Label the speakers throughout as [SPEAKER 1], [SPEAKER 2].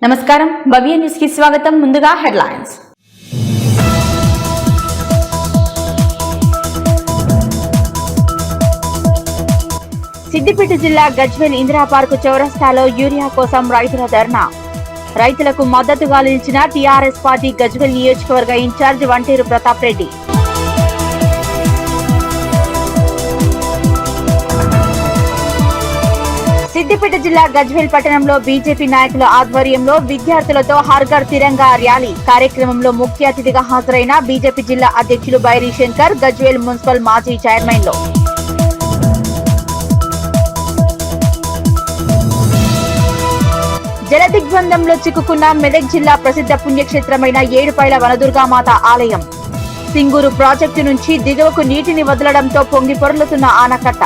[SPEAKER 1] నమస్కారం భవ్య న్యూస్ కి స్వాగతం. ముందుగా హెడ్లైన్స్. సిద్దిపేట జిల్లా గజ్వేల్ ఇందిరా పార్కు చౌరస్తాలో యూరియా కోసం రైతుల ధర్నా. రైతులకు మద్దతుగా నిలిచిన టీఆర్ఎస్ పార్టీ గజ్వేల్ నియోజకవర్గ ఇన్ఛార్జ్ వంటేరు ప్రతాప్ రెడ్డి. సిద్దిపేట జిల్లా గజ్వేల్ పట్టణంలో బీజేపీ నాయకుల ఆధ్వర్యంలో విద్యార్థులతో హర్ ఘర్ తిరంగా ర్యాలీ కార్యక్రమంలో ముఖ్య అతిథిగా హాజరైన బీజేపీ జిల్లా అధ్యక్షులు బైరి శంకర్, గజ్వేల్ మున్సిపల్ మాజీ చైర్మన్లు. జలదిగ్బంధంలో చిక్కుకున్న మెదక్ జిల్లా ప్రసిద్ధ పుణ్యక్షేత్రమైన ఏడుపైల వనదుర్గామాత ఆలయం. సింగూరు ప్రాజెక్టు నుంచి దిగువకు నీటిని వదలడంతో పొంగి పొర్లుతున్న ఆనకట్ట.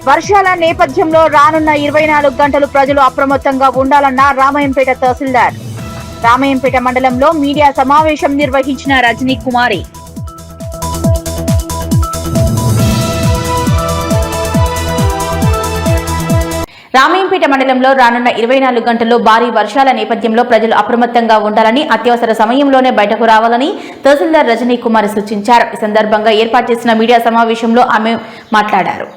[SPEAKER 1] వర్షాల నేపథ్యంలో రానున్న 24 గంటలు ప్రజలు అప్రమత్తంగా ఉండాలన్న రామాయంపేట తహసీల్దార్. రామాయంపేట మండలంలో మీడియా సమావేశం నిర్వహించిన రజనీ కుమారి. రామాయంపేట మండలంలో రానున్న 24 గంటల్లో భారీ వర్షాల నేపథ్యంలో ప్రజలు అప్రమత్తంగా ఉండాలని, అత్యవసర సమయంలోనే బయటకు రావాలని తహసీల్దార్ రజనీ కుమారి సూచించారు. ఈ సందర్భంగా ఏర్పాటు చేసిన మీడియా సమావేశంలో ఆమె మాట్లాడారు.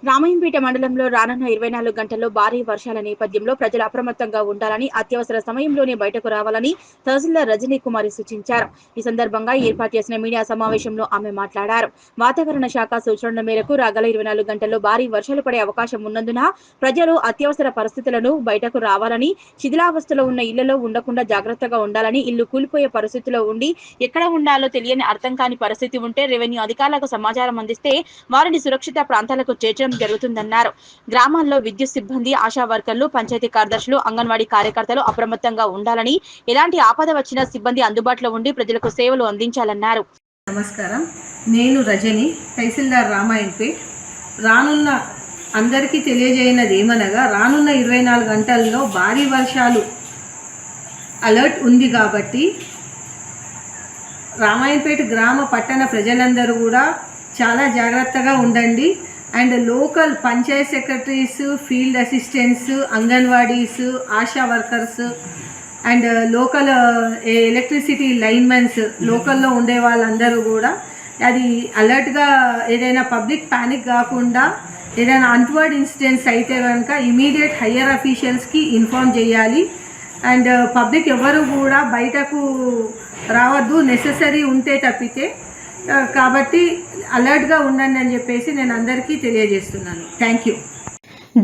[SPEAKER 1] రామాయంపేట మండలంలో రానున్న 24 గంటల్లో భారీ వర్షాల నేపథ్యంలో ప్రజలు అప్రమత్తంగా ఉండాలని, అత్యవసర సమయంలోనే బయటకు రావాలని తహసీల్దార్ రజనీ కుమారి సూచించారు. ఈ సందర్భంగా ఏర్పాటు చేసిన మీడియా సమావేశంలో ఆమె మాట్లాడారు. వాతావరణ శాఖ సూచనల మేరకు రాగల 24 గంటల్లో భారీ వర్షాలు పడే అవకాశం ఉన్నందున ప్రజలు అత్యవసర పరిస్థితులను బయటకు రావాలని, శిథిలావస్థలో ఉన్న ఇళ్లలో ఉండకుండా జాగ్రత్తగా ఉండాలని, ఇల్లు కూలిపోయే పరిస్థితిలో ఉండి ఎక్కడ ఉండాలో తెలియని అర్థం కాని పరిస్థితి ఉంటే రెవెన్యూ అధికారులకు సమాచారం అందిస్తే వారిని సురక్షిత ప్రాంతాలకు చేర్చడం జరుగుతుందన్నారు. గ్రామాల్లో విద్యుత్ సిబ్బంది, ఆశా వర్కర్లు, పంచాయతీ కార్యదర్శులు, అంగన్వాడీ కార్యకర్తలు అప్రమత్తంగా ఉండాలని, ఎలాంటి ఆపద వచ్చినా సిబ్బంది అందుబాటులో ఉండి ప్రజలకు సేవలు అందించాలన్నారు.
[SPEAKER 2] నమస్కారం, నేను రజని, తహసీల్దార్ రామాయంపేట్. రానున్న అందరికీ తెలియజేయనది ఏమనగా రానున్న 24 గంటల్లో భారీ వర్షాలు అలర్ట్ ఉంది కాబట్టి రామాయంపేట గ్రామ పట్టణ ప్రజలందరూ కూడా చాలా జాగ్రత్తగా ఉండండి. And local Panchayat secretaries, field assistants, anganwadis, ASHA workers and local electricity linemen, లోకల్లో ఉండే వాళ్ళందరూ కూడా అది అలర్ట్గా ఏదైనా పబ్లిక్ ప్యానిక్ కాకుండా ఏదైనా అన్వర్డ్ ఇన్సిడెంట్స్ అయితే కనుక ఇమీడియట్ హయ్యర్ అఫీషియల్స్కి ఇన్ఫార్మ్ చేయాలి. అండ్ పబ్లిక్ ఎవరు కూడా బయటకు రావద్దు, నెససరీ ఉంటే తప్పితే. కాబట్టి అలర్ట్గా ఉండండి అని చెప్పేసి నేను అందరికీ తెలియజేస్తున్నాను. Thank you.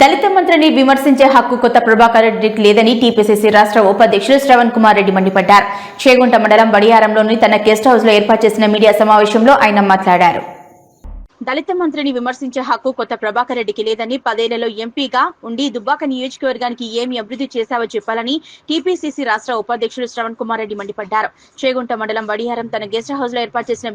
[SPEAKER 1] దళిత మంత్రిని విమర్శించే హక్కు కొత్త ప్రభాకర్ రెడ్డికి లేదని టీపీసీసీ రాష్ట్ర ఉపాధ్యక్షులు శ్రవణ్ కుమార్ రెడ్డి మండిపడ్డారు. చేగుంట మండలం బడియారంలోని తన గెస్ట్ హౌస్ లో ఏర్పాటు చేసిన మీడియా సమావేశంలో ఆయన మాట్లాడారు. దళిత మంత్రిని విమర్శించే హక్కు కొత్త ప్రభాకర్ రెడ్డికి లేదని, 10 ఏళ్లలో ఎంపీగా ఉండి దుబ్బాక నియోజకవర్గానికి ఏమి అభివృద్ధి చేశావో చెప్పాలని టీపీసీసీ రాష్ట్ర ఉపాధ్యక్షులు శ్రవణ్ కుమార్ రెడ్డి మండిపడ్డారు. చేగుంట మండలం వడియారం తన గెస్ట్ హౌస్ లో ఏర్పాటు చేసిన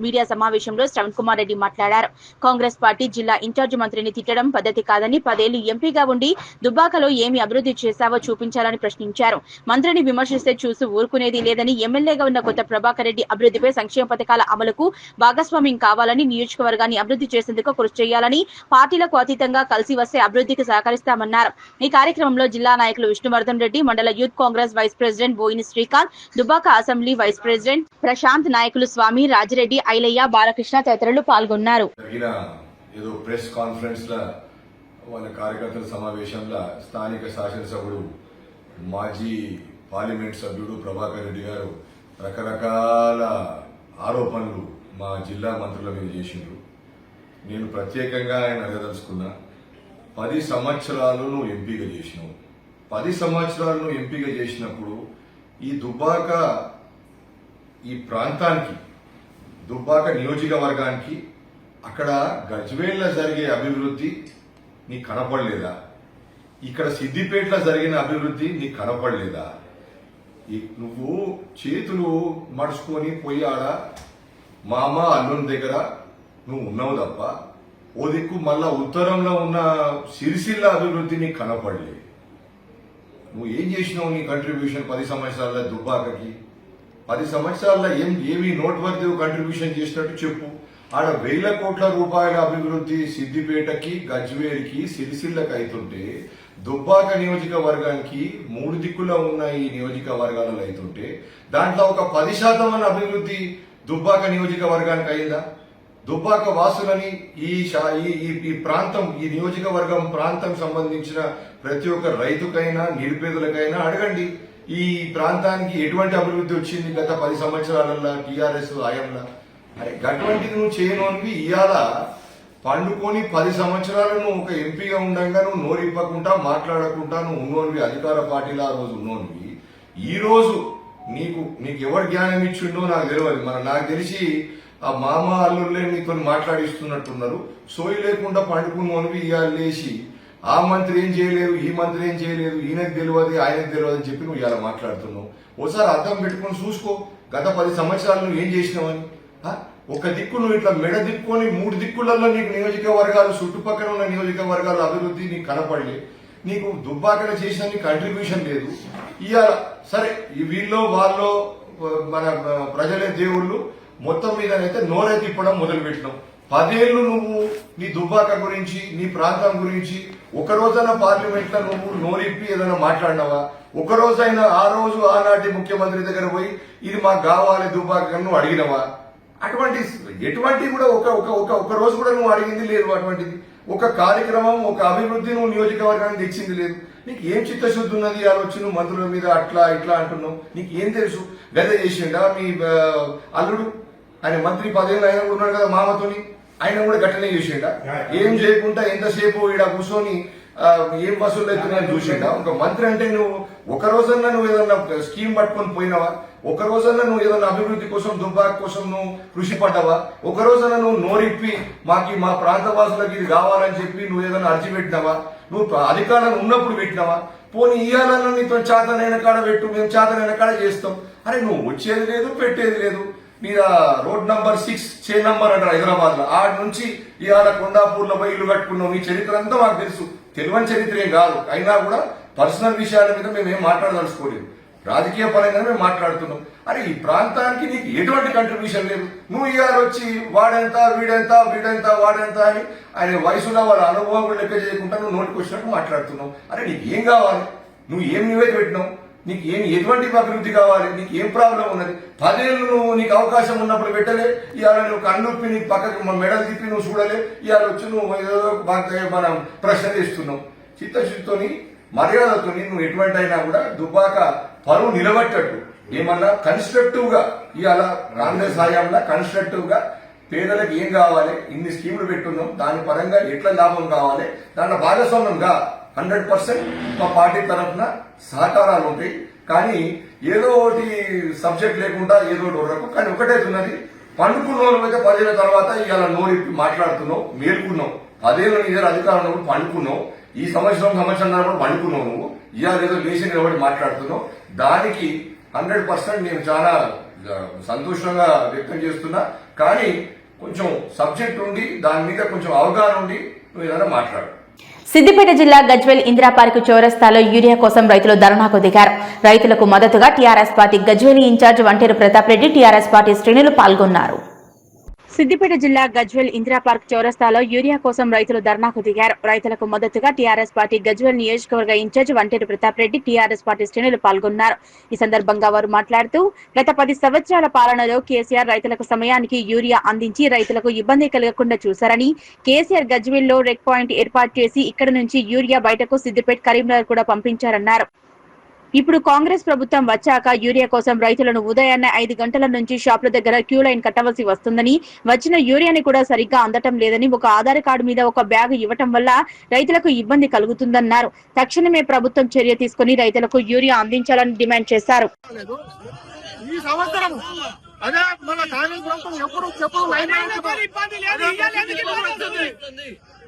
[SPEAKER 1] మీడియా సమావేశంలో శ్రవణ్ కుమార్ రెడ్డి మాట్లాడారు. కాంగ్రెస్ పార్టీ జిల్లా ఇన్ఛార్జ్ మంత్రిని తిట్టడం పద్ధతి కాదని, 10 ఏళ్లు ఎంపీగా ఉండి దుబ్బాకలో ఏమి అభివృద్ధి చేశావో చూపించాలని ప్రశ్నించారు. మంత్రిని విమర్శిస్తే చూసి ఊరుకునేది లేదని, ఎమ్మెల్యేగా ఉన్న కొత్త ప్రభాకర్ రెడ్డి అభివృద్ధిపై, సంక్షేమ పథకాల అమలుకు భాగస్వామ్యం కావాలని, నియోజకవర్గాన్ని అభివృద్ధి చేసేందుకు కృషి చేయాలని, పార్టీలకు అతీతంగా కలిసి వస్తే అభివృద్ధికి సహకరిస్తామన్నారు. ఈ కార్యక్రమంలో జిల్లా నాయకులు విష్ణువర్ధన్ రెడ్డి, మండల youth Congress vice president Boini Srikanth, Dubbaka assembly vice president Prashanth, నాయకులు స్వామి, రాజిరెడ్డి, ఐలయ్య, బాలకృష్ణ తదితరులు పాల్గొన్నారు.
[SPEAKER 3] కార్యకర్తల సమావేశంలో స్థానిక శాసనసభ్యుడు, మాజీ పార్లమెంట్ సభ్యుడు ప్రభాకర్ రెడ్డి గారు రకరకాల ఆరోపణలు మా జిల్లా మంత్రుల మీద చేసిండ్రు. నేను ప్రత్యేకంగా ఆయన అడగదలుచుకున్నా, 10 సంవత్సరాలు నువ్వు ఎంపీగా చేసినావు. 10 సంవత్సరాలు నువ్వు ఎంపీగా చేసినప్పుడు ఈ దుబ్బాక, ఈ ప్రాంతానికి, దుబ్బాక నియోజకవర్గానికి అక్కడ గజ్వేల్లో జరిగే అభివృద్ధి నీకు కనపడలేదా? ఇక్కడ సిద్దిపేటలో జరిగిన అభివృద్ధి నీకు కనపడలేదా? నువ్వు చేతులు మడుచుకొని పోయి ఆడ మామ అల్లుని దగ్గర నువ్వు ఉన్నావు తప్ప ఓ దిక్కు మళ్ళా ఉత్తరంలో ఉన్న సిరిసిల్ల అభివృద్ధి నీకు కనపడలేదు. నువ్వు ఏం చేసినావు? నీ కంట్రిబ్యూషన్ 10 సంవత్సరాల దుబ్బాకకి 10 సంవత్సరాల్లో ఏమి నోట్ వర్త్ కంట్రిబ్యూషన్ చేసినట్టు చెప్పు. ఆడ 1000 కోట్ల రూపాయల అభివృద్ధి సిద్దిపేటకి, గజ్వేల్కి, సిరిసిల్లకి అవుతుంటే దుబ్బాక నియోజకవర్గానికి 3 దిక్కులో ఉన్న ఈ నియోజకవర్గాలలో అవుతుంటే దాంట్లో ఒక 10% అన్న అభివృద్ధి దుబ్బాక నియోజకవర్గానికి అయిందా? దుబ్బాక వాసులని ఈ ప్రాంతం, ఈ నియోజకవర్గం ప్రాంతం సంబంధించిన ప్రతి ఒక్క రైతుకైనా నిరుపేదలకైనా అడగండి, ఈ ప్రాంతానికి ఎటువంటి అభివృద్ధి వచ్చింది గత 10 సంవత్సరాలలో టీఆర్ఎస్ హయాంలో? అరే అటువంటిది నువ్వు చేయనోనివి ఇవాళ పండుకొని 10 సంవత్సరాలను ఒక ఎంపీగా ఉండగా నువ్వు నోరిప్పకుండా మాట్లాడకుండా నువ్వు ఉన్నోనివి, అధికార పార్టీలో ఆ రోజు ఉన్నోనివి. ఈ రోజు నీకు ఎవరు జ్ఞానం ఇచ్చిండో నాకు తెలియదు. నాకు తెలిసి ఆ మామ అల్లుళ్ళే నీతో మాట్లాడిస్తున్నట్టున్నారు. సోయి లేకుండా పండుకున్నోనివి ఇవాళ లేచి ఆ మంత్రి ఏం చేయలేదు, ఈ మంత్రి ఏం చేయలేదు, ఈయనకు తెలియదు, ఆయనకు తెలియదు అని చెప్పి నువ్వు ఇవాళ మాట్లాడుతున్నావు. ఒకసారి అర్థం పెట్టుకొని చూసుకో, గత 10 సంవత్సరాలు నువ్వు ఏం చేసినావని. ఒక దిక్కు నువ్వు ఇట్లా మెడ దిక్కుని 3 దిక్కులలో నీకు నియోజకవర్గాలు, చుట్టుపక్కల ఉన్న నియోజకవర్గాల అభివృద్ధి నీకు కనపడలే. నీకు దుబ్బాకన చేసిన నీ కంట్రిబ్యూషన్ లేదు. ఇవాళ సరే వీళ్ళు వాళ్ళు మన ప్రజలే దేవుళ్ళు మొత్తం మీదనైతే నోరైతే తిప్పడం మొదలు పెట్టినాం. 10 ఏళ్ళు నువ్వు నీ దుబ్బాక గురించి, నీ ప్రాంతం గురించి ఒక రోజైనా పార్లమెంట్ లో నువ్వు నోరిప్పి ఏదైనా మాట్లాడినావా? ఒక రోజైనా ఆ రోజు ఆనాటి ముఖ్యమంత్రి దగ్గర పోయి ఇది మాకు కావాలి దుబ్బాక నువ్వు అడిగినవా? ఎటువంటి కూడా ఒక రోజు కూడా నువ్వు అడిగింది లేదు. అటువంటిది ఒక కార్యక్రమం, ఒక అభివృద్ధి నువ్వు నియోజకవర్గానికి తెచ్చింది లేదు. నీకు ఏం చిత్తశుద్ధి ఉన్నది? ఆలోచన నువ్వు మంత్రుల మీద అట్లా ఇట్లా అంటున్నావు. నీకు ఏం తెలుసు? గద చేసిండా మీ అల్లుడు? ఆయన మంత్రి 10 ఏళ్ళు ఆయన ఉన్నాడు కదా మామతోని, ఆయన కూడా గట్టనే చేసిండా? ఏం చేయకుండా ఎంతసేపు ఈడ కూర్చొని ఏం వసూలు అవుతున్నాయని చూసిండా? ఒక మంత్రి అంటే నువ్వు ఒక రోజన్నా నువ్వు ఏదన్నా స్కీమ్ పట్టుకొని పోయినావా? ఒక రోజన్నా నువ్వు ఏదన్నా అభివృద్ధి కోసం, దుబ్బాక కోసం నువ్వు కృషి పడ్డావా? ఒక రోజన్నా నువ్వు నోరిప్పి మా ప్రాంత వాసులకు ఇది కావాలని చెప్పి నువ్వు ఏదైనా అర్జీ పెట్టినావా? నువ్వు అధికారం ఉన్నప్పుడు పెట్టినావా? పోనీ ఇయ్యాలన్నా నీతో చేతనైన కాడ పెట్టు, మేము చేతనైన కాడ చేస్తాం. అరే నువ్వు వచ్చేది లేదు, పెట్టేది లేదు. మీరు రోడ్ నంబర్ 6 చే నంబర్ అంటారు హైదరాబాద్ లో, ఆడ నుంచి ఇవాళ కొండాపూర్ లో పోయి ఇల్లు కట్టుకున్నావు. నీ చరిత్ర అంతా మాకు తెలుసు, తెలియని చరిత్ర ఏం కాదు. అయినా కూడా పర్సనల్ విషయాల మీద మేమేం మాట్లాడదలుచుకోలేదు, రాజకీయ పరంగానే మేము మాట్లాడుతున్నాం. అరే ఈ ప్రాంతానికి నీకు ఎటువంటి కంట్రిబ్యూషన్ లేదు. నువ్వు ఇవాళ వచ్చి వాడెంత, వీడెంత, వాడెంత అని ఆయన వయసులో వాళ్ళ అనుభవం కూడా లెక్క చేయకుండా నువ్వు నోటికి వచ్చినట్టు మాట్లాడుతున్నావు. అరే నీకు ఏం కావాలి? నువ్వు ఏం నివేది పెట్టినావు? నీకు ఎటువంటి అభివృద్ధి కావాలి? నీకు ఏం ప్రాబ్లం ఉన్నది? 10 ఏళ్ళు నువ్వు నీకు అవకాశం ఉన్నప్పుడు పెట్టలే. ఇవాళ నువ్వు కన్నుప్పి నీ పక్కకి మెడల్ తిప్పి నువ్వు చూడలే. ఇవాళ వచ్చి నువ్వు ఏదో మనం ప్రశ్న చేస్తున్నావు. చిత్తశుద్ధితోని, మర్యాదతో నువ్వు ఎటువంటి అయినా కూడా దుబ్బాక పరువు నిలబట్టట్టు ఏమన్నా కన్స్ట్రక్టివ్ గా ఇవాళ కాంగ్రెస్ హయాంలో కన్స్ట్రక్టివ్ గా పేదలకు ఏం కావాలి, ఇన్ని స్కీములు పెట్టున్నాం, దాని పరంగా ఎట్లా లాభం కావాలి, దాంట్లో భాగస్వామ్యంగా 100% మా పార్టీ తరఫున సహకారాలు ఉంటాయి. కానీ ఏదో ఒకటి సబ్జెక్ట్ లేకుండా ఏదో ఒకటి వరకు. కానీ ఒకటే ఉన్నది, పండుకున్న వాళ్ళు అయితే 10 ఏళ్ల తర్వాత ఇవాళ నోరిప్పి మాట్లాడుతున్నావు, మేల్కున్నావు. 10 ఏళ్ళు నీ దగ్గర అధికారం ఉన్నప్పుడు పండుకున్నావు. ఈ సంవత్సరం కూడా పండుకున్నావు. నువ్వు ఇవాళ ఏదో లేచి నిలబడి మాట్లాడుతున్నావు. దానికి 100% నేను చాలా సంతోషంగా వ్యక్తం చేస్తున్నా. కానీ కొంచెం సబ్జెక్ట్ ఉండి దాని మీద కొంచెం అవగాహన ఉండి నువ్వు ఏదైనా మాట్లాడు.
[SPEAKER 1] సిద్దిపేట జిల్లా గజ్వేల్ ఇందిరా పార్క్ చౌరస్తాలో యూరియా కోసం రైతులు ధర్నాకు దిగారు. రైతులకు మద్దతుగా TRS party Gajwel incharge Vanteru Pratap Reddy, TRS party శ్రేణులు పాల్గొన్నారు. సిద్దిపేట జిల్లా గజ్వేల్ ఇందిరా పార్క్ చౌరస్తాలో యూరియా కోసం రైతులు ధర్నాకు దిగారు. రైతులకు మద్దతుగా టీఆర్ఎస్ పార్టీ గజ్వేల్ నియోజకవర్గ ఇన్ఛార్జ్ వంటేరు ప్రతాప్ రెడ్డి, టీఆర్ఎస్ పార్టీ శ్రేణులు పాల్గొన్నారు. ఈ సందర్భంగా వారు మాట్లాడుతూ గత 10 సంవత్సరాల పాలనలో కేసీఆర్ రైతులకు సమయానికి యూరియా అందించి రైతులకు ఇబ్బంది కలగకుండా చూశారని, కేసీఆర్ గజ్వేల్ లో రెక్ పాయింట్ ఏర్పాటు చేసి ఇక్కడ నుంచి యూరియా బయటకు సిద్దిపేట, కరీంనగర్ కూడా పంపించారన్నారు. ఇప్పుడు కాంగ్రెస్ ప్రభుత్వం వచ్చాక యూరియా కోసం రైతులను ఉదయాన్నే 5 గంటల నుంచి షాపుల దగ్గర క్యూ లైన్ కట్టవలసి వస్తుందని, వచ్చిన యూరియాని కూడా సరిగ్గా అందటం లేదని, ఒక ఆధార్ కార్డు మీద ఒక బ్యాగ్ ఇవ్వటం వల్ల రైతులకు ఇబ్బంది కలుగుతుందన్నారు. తక్షణమే ప్రభుత్వం చర్య తీసుకుని రైతులకు యూరియా అందించాలని డిమాండ్ చేశారు.
[SPEAKER 4] ఈ సంవత్సరం అదే మన కాంగ్రెస్ ప్రభుత్వం ఎప్పుడు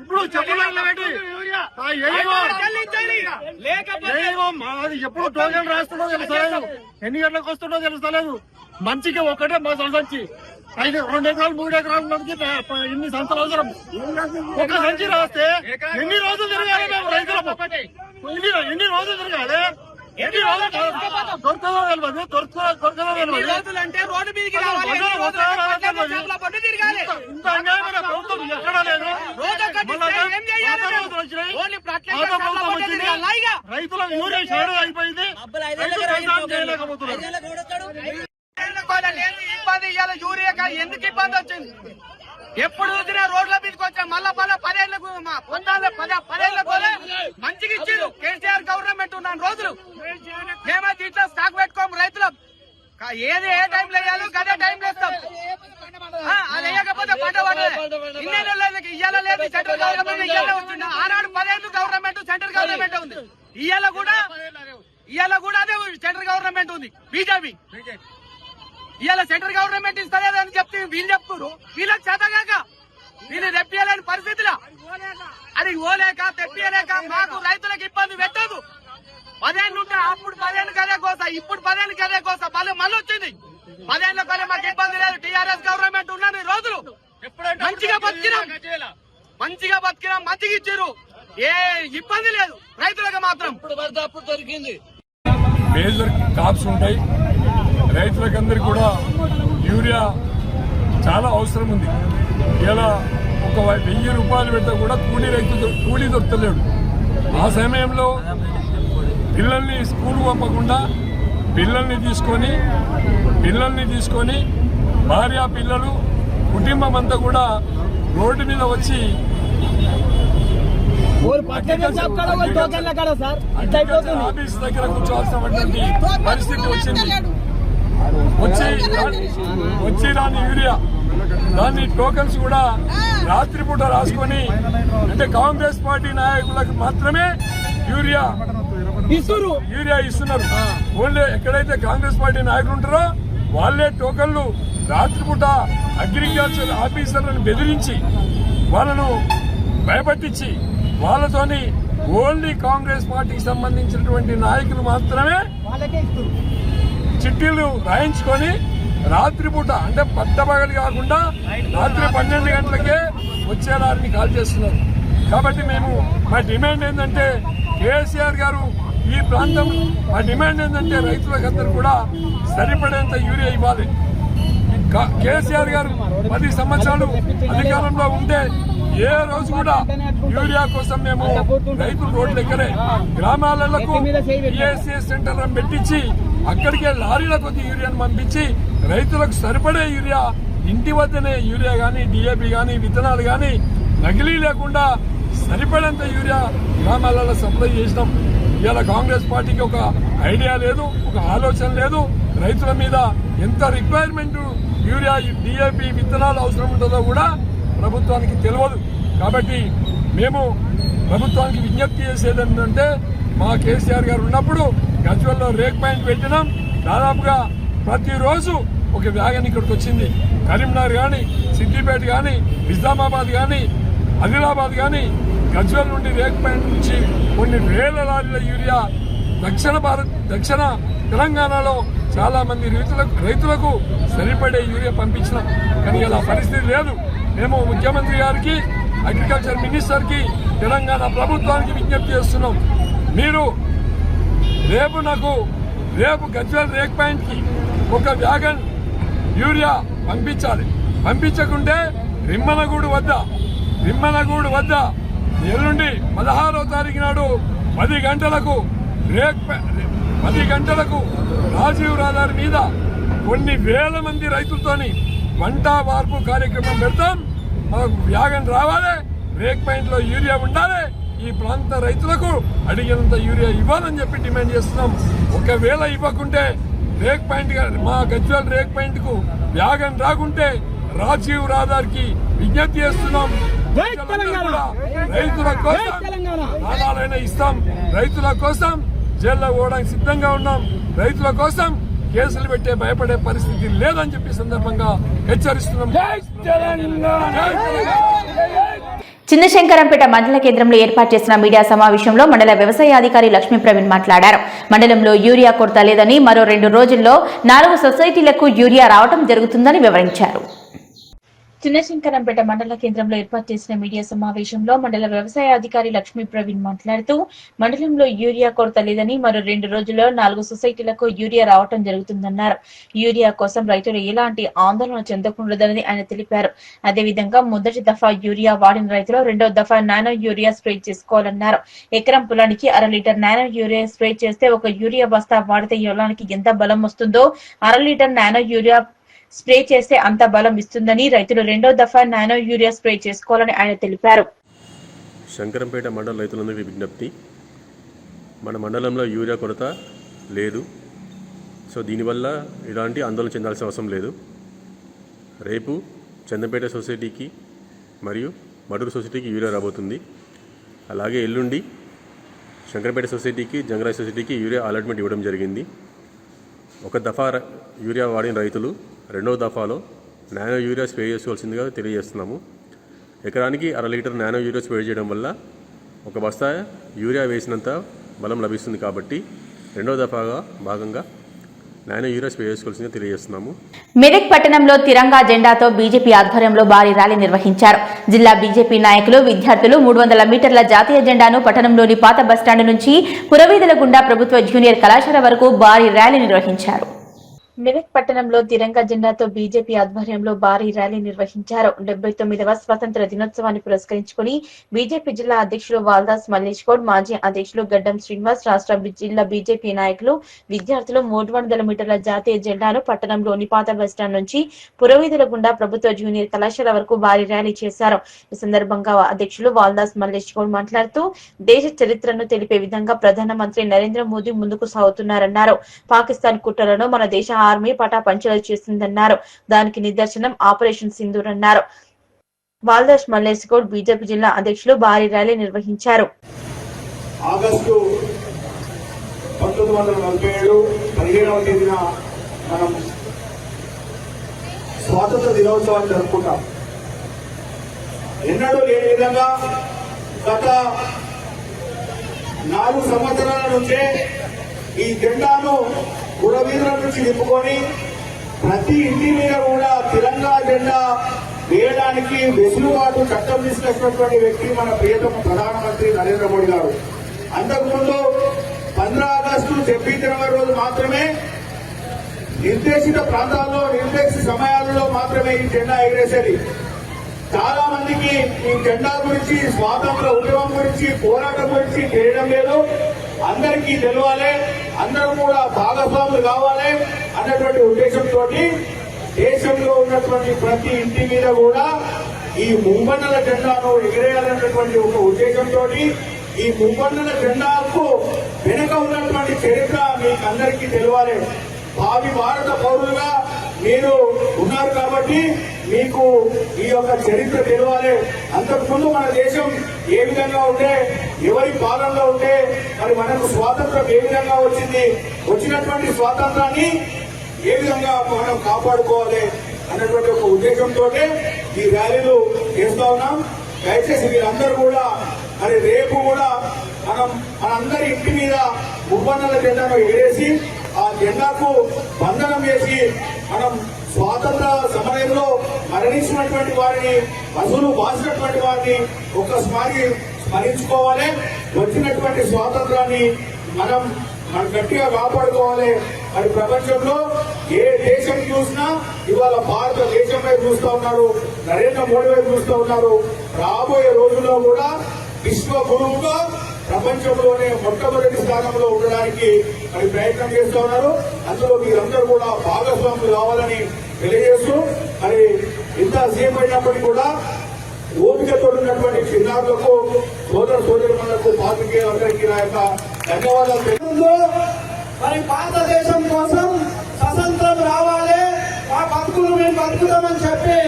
[SPEAKER 4] ఇప్పుడు అది ఎప్పుడు టోకెన్ రాస్తుందో తెలుస్తలేదు, ఎన్ని గంటలకు వస్తుందో తెలుస్తలేదు. మంచిగా ఒకటే మా సంచి 2 ఎకరాలు 3 ఎకరాలు ఇన్ని సంచులు అవసరం. ఒక సంచి రాస్తే ఎన్ని రోజులు తిరగాలి మేము రైతులకు? ఎన్ని రోజులు తిరగాలి? ఎన్ని రోజులు దొరకదో తెలియదు, దొరకదో తెలియదు.
[SPEAKER 5] రోజులంటే రోడ్డు మీదకి రావాలి,
[SPEAKER 4] ఇంత అన్యాయమైన ప్రభుత్వం ఎక్కడా లేదు. రైతుల యూరియా షేర్ అయిపోయింది, రైతులు వ్యవసాయం చేయలేకపోతున్నారు.
[SPEAKER 5] యూరియా ఎందుకు ఇబ్బంది వచ్చింది? ఎప్పుడు చూసినా రోడ్ల మీదకి వచ్చా మళ్ళా 10 మంచిగా ఇచ్చిండు కేసీఆర్ గవర్నమెంట్ ఉన్నాను రోజులు. మేమైతే ఇట్లా స్టాక్ పెట్టుకోము రైతులు. ఏది ఏ టైంలో వేయాలో గదే టైంలో వేస్తాం. అది వేయకపోతే పంట పడలేదు. ఇన్నేళ్ళు లేదు, ఇయ్యాల లేదు. సెంట్రల్ గవర్నమెంట్ ఇయ్యాల వచ్చింది. ఆనాడు 10 ఏళ్ళు గవర్నమెంట్ సెంట్రల్ గవర్నమెంట్ ఉంది. ఇయ్యాల కూడా అదే సెంట్రల్ గవర్నమెంట్ ఉంది బీజేపీ. ఇవాళ సెంట్రల్ గవర్నమెంట్ ఇస్తలేదని చెప్తే వీళ్ళు చెప్తున్నారు. వీళ్ళకి చేతగాక వీళ్ళు తెప్పియలేని పరిస్థితిలో అది ఓలేక తెప్పియలేక మాకు రైతులకు ఇబ్బంది పెట్టదు. 10 ఏళ్ళు ఉంటే అప్పుడు 10 ఏళ్ళు కదే కోస, ఇప్పుడు 10 ఏళ్ళు కదే కోస. మళ్ళీ వచ్చింది 10 ఏళ్ళ కదే. మాకు ఇబ్బంది లేదు. టీఆర్ఎస్ గవర్నమెంట్ ఉన్నది రోజులు మంచిగా బతికినాం, మంచిగా ఇచ్చారు. ఏ ఇబ్బంది లేదు రైతులకు మాత్రం. అప్పుడు దొరికింది.
[SPEAKER 6] మేజర్ కాప్స్ ఉంటాయి. రైతులకందరికీ కూడా యూరియా చాలా అవసరం ఉంది. ఇలా ఒక 1000 రూపాయలు పెడితే కూడా కూలీ దొరకలేడు. ఆ సమయంలో పిల్లల్ని స్కూల్ పంపకుండా పిల్లల్ని తీసుకొని భార్య పిల్లలు కుటుంబం అంతా కూడా రోడ్డు మీద వచ్చి ఆఫీస్ దగ్గర కూర్చోవాల్సినటువంటి పరిస్థితి వచ్చింది. వచ్చి రాని యూరియా దాన్ని టోకన్స్ కూడా రాత్రిపూట రాసుకొని, అంటే కాంగ్రెస్ పార్టీ నాయకులకు మాత్రమే యూరియా ఇస్తున్నారు. ఓన్లీ ఎక్కడైతే కాంగ్రెస్ పార్టీ నాయకులు ఉంటారో వాళ్ళే టోకన్లు రాత్రిపూట అగ్రికల్చర్ ఆఫీసర్లను బెదిరించి వాళ్ళను భయపట్టించి వాళ్ళతోని ఓన్లీ కాంగ్రెస్ పార్టీకి సంబంధించినటువంటి నాయకులు మాత్రమే చిట్టీలు రాయించుకొని రాత్రిపూట, అంటే పట్టపగలు కాకుండా రాత్రి 12 గంటలకే వచ్చేదాన్ని కాల్ చేస్తున్నారు. కాబట్టి మా డిమాండ్ ఏంటంటే కేసీఆర్ గారు ఈ ప్రాంతం, మా డిమాండ్ ఏంటంటే రైతులకందరూ కూడా సరిపడేంత యూరియా ఇవ్వాలి. కేసీఆర్ గారు 10 సంవత్సరాలు అధికారంలో ఉంటే ఏ రోజు కూడా యూరియా కోసం మేము రైతులు రోడ్లు ఎక్కడే గ్రామాలకు ESA సెంటర్లను పెట్టించి అక్కడికే లారీల కొద్ది యూరియాను పంపించి రైతులకు సరిపడే యూరియా ఇంటి వద్దనే యూరియా గానీ DAP గానీ విత్తనాలు గానీ నకిలీ లేకుండా సరిపడేంత యూరియా గ్రామాలలో సప్లై చేసినాం. ఇవాళ కాంగ్రెస్ పార్టీకి ఒక ఐడియా లేదు, ఒక ఆలోచన లేదు. రైతుల మీద ఎంత రిక్వైర్మెంట్ యూరియా DAP విత్తనాలు అవసరం ఉంటుందో కూడా ప్రభుత్వానికి తెలియదు. కాబట్టి మేము ప్రభుత్వానికి విజ్ఞప్తి చేసేది ఏంటంటే, మా కేసీఆర్ గారు ఉన్నప్పుడు గజ్వెల్లో రేక్ పాయింట్ పెట్టినాం. దాదాపుగా ప్రతిరోజు ఒక వ్యాగన్ ఇక్కడికి వచ్చింది. కరీంనగర్ కానీ, సిద్దిపేట కానీ, నిజామాబాద్ కానీ, ఆదిలాబాద్ కానీ, గజ్వెల్ నుండి రేక్ పాయింట్ నుంచి కొన్ని వేల లారీల యూరియా దక్షిణ తెలంగాణలో చాలా మంది రైతులకు సరిపడే యూరియా పంపించినాం. కానీ ఇలా పరిస్థితి లేదు. మేము ముఖ్యమంత్రి గారికి, అగ్రికల్చర్ మినిస్టర్ కి, తెలంగాణ ప్రభుత్వానికి విజ్ఞప్తి చేస్తున్నాం. మీరు రేపు గజ్వెల్ రేక్ పాయింట్ కి ఒక వ్యాగన్ యూరియా పంపించాలి. పంపించకుంటే రిమ్మనగూడు వద్ద ఎల్లుండి 16వ తారీఖు నాడు 10 గంటలకు రాజీవ్ రహదారి మీద కొన్ని వేల మంది రైతులతోని వంట వార్పు కార్యక్రమం పెడతాం. మాకు వ్యాగన్ రావాలి, రేక్ పాయింట్ లో యూరియా ఉండాలి. ఈ ప్రాంత రైతులకు అడిగినంత యూరియా ఇవ్వాలని చెప్పి డిమాండ్ చేస్తున్నాం. ఒకవేళ ఇవ్వకుంటే రేక్ పాయింట్, మా గజ్వెల్ రేక్ పాయింట్ కు వ్యాగన్ రాకుంటే రాజీవ్ రహదారికి విజ్ఞప్తి చేస్తున్నాం. రైతుల కోసం ప్రాణాలైనా ఇస్తాం. రైతుల కోసం జైల్లో పోవడానికి సిద్ధంగా ఉన్నాం. రైతుల కోసం కేసులు పెట్టే భయపడే పరిస్థితి లేదని చెప్పి సందర్భంగా హెచ్చరిస్తున్నాం.
[SPEAKER 1] చిన్నశంకరంపేట మండల కేంద్రంలో ఏర్పాటు చేసిన మీడియా సమావేశంలో మండల వ్యవసాయాధికారి లక్ష్మీ ప్రవీణ్ మాట్లాడారు. మండలంలో యూరియా కొరత లేదని, మరో 2 రోజుల్లో 4 సొసైటీలకు యూరియా రావడం జరుగుతుందని వివరించారు. చిన్నశంకరంపేట మండల కేంద్రంలో ఏర్పాటు చేసిన మీడియా సమావేశంలో మండల వ్యవసాయ అధికారి లక్ష్మీ ప్రవీణ్ మాట్లాడుతూ మండలంలో యూరియా కొరత లేదని మరో 2 రోజుల్లో 4 సొసైటీలకు యూరియా రావడం జరుగుతుందన్నారు. యూరియా కోసం రైతులు ఎలాంటి ఆందోళన చెందకూడదని ఆయన తెలిపారు. అదేవిధంగా మొదటి దఫా యూరియా వాడిన రైతులు 2వ దఫా నానో యూరియా స్ప్రే చేసుకోవాలన్నారు. ఎకరం పొలానికి 1/2 లీటర్ నానో యూరియా స్ప్రే చేస్తే ఒక యూరియా బస్తా వాడితే పొలానికి ఎంత బలం వస్తుందో 1/2 లీటర్ నానో యూరియా స్ప్రే చేస్తే అంత బలం ఇస్తుందని రైతులు 2వ దఫా నానో యూరియా స్ప్రే చేసుకోవాలని ఆయన తెలిపారు.
[SPEAKER 7] శంకరంపేట మండల రైతులందరికీ విజ్ఞప్తి, మన మండలంలో యూరియా కొరత లేదు. సో దీనివల్ల ఎలాంటి ఆందోళన చెందాల్సిన అవసరం లేదు. రేపు చందంపేట సొసైటీకి మరియు మడూరు సొసైటీకి యూరియా రాబోతుంది. అలాగే ఎల్లుండి శంకరంపేట సొసైటీకి జంగరాజ్ సొసైటీకి యూరియా అలాట్మెంట్ ఇవ్వడం జరిగింది. ఒక దఫా యూరియా వాడిన రైతులు 2వ దఫాలో నానో యూరియా స్ప్రే చేసుకోవాల్సిందిగా తెలియజేస్తున్నాము. ఎకరానికి 1/2 లీటర్ నానో యూరియా స్ప్రే చేయడం వల్ల ఒక బస్తా యూరియా వేసినంత బలం లభిస్తుంది. కాబట్టి 2వ దఫాగా భాగంగా నానో యూరియా స్ప్రే చేసుకోవాల్సిందిగా తెలియజేస్తున్నాము.
[SPEAKER 1] మెదక్ పట్టణంలో తిరంగా జెండాతో బీజేపీ ఆధ్వర్యంలో భారీ ర్యాలీ నిర్వహించారు. జిల్లా బీజేపీ నాయకులు, విద్యార్థులు 300 మీటర్ల జాతీయ జెండాను పట్టణంలోని పాత బస్టాండ్ నుంచి పురవీధుల గుండా ప్రభుత్వ జూనియర్ కళాశాల వరకు భారీ ర్యాలీ నిర్వహించారు. మెదక్ పట్టణంలో తిరంగా జెండాతో బీజేపీ ఆధ్వర్యంలో భారీ ర్యాలీ నిర్వహించారు. 79వ స్వాతంత్ర దినోత్సవాన్ని పురస్కరించుకుని బీజేపీ జిల్లా అధ్యక్షులు వాల్దాస్ మల్లేష్ గౌడ్, మాజీ అధ్యక్షులు గడ్డం శ్రీనివాస్, రాష్ట్ర జిల్లా బీజేపీ నాయకులు, విద్యార్థులు 300 మీటర్ల జాతీయ జెండాను పట్టణంలోని పాత బస్టాండ్ నుంచి పురవీధుల గుండా ప్రభుత్వ జూనియర్ కళాశాల వరకు భారీ ర్యాలీ చేశారు. ఈ సందర్భంగా అధ్యక్షులు వాల్దాస్ మల్లేష్ గౌడ్ మాట్లాడుతూ దేశ చరిత్రను తెలిపే విధంగా ప్రధానమంత్రి నరేంద్ర మోదీ ముందుకు సాగుతున్నారన్నారు. పాకిస్తాన్ కుట్రలను మన దేశ ఆర్మీ పటాపంచలు చేసిందన్నారు. దానికి నిదర్శనం ఆపరేషన్ సింధూర్ అన్నారు. వాల్దాస్ మల్లేష్ గౌడ్ బీజేపీ జిల్లా అధ్యక్షులు భారీ ర్యాలీ నిర్వహించారు.
[SPEAKER 8] ఆగస్టు 1947 15వ తేదీన మనం స్వాతంత్ర దినోత్సవాన్ని జరుపుకుంటాం. ఎన్నడూ లేని విధంగా గత 4 సంవత్సరాల నుంచే ఈ జెండాను పురవీధుల నుంచి నింపుకొని ప్రతి ఇంటి మీద కూడా తిరంగా జెండా వేయడానికి వెసులుబాటు చట్టం తీసుకొచ్చినటువంటి వ్యక్తి మన ప్రియతమ ప్రధానమంత్రి నరేంద్ర మోడీ గారు. అంతకుముందు 15 ఆగస్టు 70 రోజు మాత్రమే నిర్దేశిత ప్రాంతాల్లో నిర్దేశిత సమయాలలో మాత్రమే ఈ జెండా ఎగరేసేది. చాలా మందికి ఈ జెండా గురించి, స్వాతంత్ర ఉద్యమం గురించి, పోరాటం గురించి తెలియడం లేదు. అందరికీ తెలవాలి, అందరూ కూడా భాగస్వాములు కావాలి అన్నటువంటి ఉద్దేశంతో దేశంలో ఉన్నటువంటి ప్రతి ఇంటి మీద కూడా ఈ ముంబన్నల జెండాను ఎగిరేయాలన్నటువంటి ఒక ఉద్దేశంతో ఈ ముంబన్నల జెండాకు వెనుక ఉన్నటువంటి చరిత్ర మీకు అందరికీ తెలవాలి. భావి భారత పౌరులుగా మీరు ఉన్నారు కాబట్టి మీకు ఈ యొక్క చరిత్ర తెలవాలి. అంతకుముందు మన దేశం ఏ విధంగా ఉంటే, ఎవరి పాలనలో ఉంటే, మరి మనకు స్వాతంత్రం ఏ విధంగా వచ్చింది, వచ్చినటువంటి స్వాతంత్రాన్ని ఏ విధంగా మనం కాపాడుకోవాలి అన్నటువంటి ఒక ఉద్దేశంతో ఈ ర్యాలీలు చేస్తా ఉన్నాం. దయచేసి మీరందరూ కూడా మరి రేపు కూడా మనందరి ఇంటి మీద ముప్పన్నెల జెండాను ఎగరేసి ఆ జెండాకు బంధనం చేసి మనం స్వాతంత్ర సమయంలో మరణించినటువంటి వారిని, పశువులు బాసినటువంటి వారిని ఒక్కసారి స్మరించుకోవాలి. వచ్చినటువంటి స్వాతంత్రాన్ని మనం గట్టిగా కాపాడుకోవాలి. మరి ప్రపంచంలో ఏ దేశం చూసినా ఇవాళ భారతదేశం వైపు చూస్తూ ఉన్నారు, నరేంద్ర మోడీ వైపు చూస్తూ ఉన్నారు. రాబోయే రోజుల్లో కూడా విశ్వ గురువుగా ప్రపంచంలోనే మొట్టమొదటి స్థానంలో ఉండడానికి మరి ప్రయత్నం చేస్తూ ఉన్నారు. అందులో మీరందరూ కూడా భాగస్వాములు కావాలని తెలియజేస్తూ, మరి ఇంతసేపు అయినప్పటికీ కూడా ఓపికతో ఉన్నటువంటి చిన్నారులకు, సోదరులకు, పాత్రికేయులందరికీ నా యొక్క ధన్యవాదాలు.
[SPEAKER 9] మరి భారతదేశం కోసం స్వతంత్రం రావాలి, మా బతుకులు మేము బతుకుతామని చెప్పి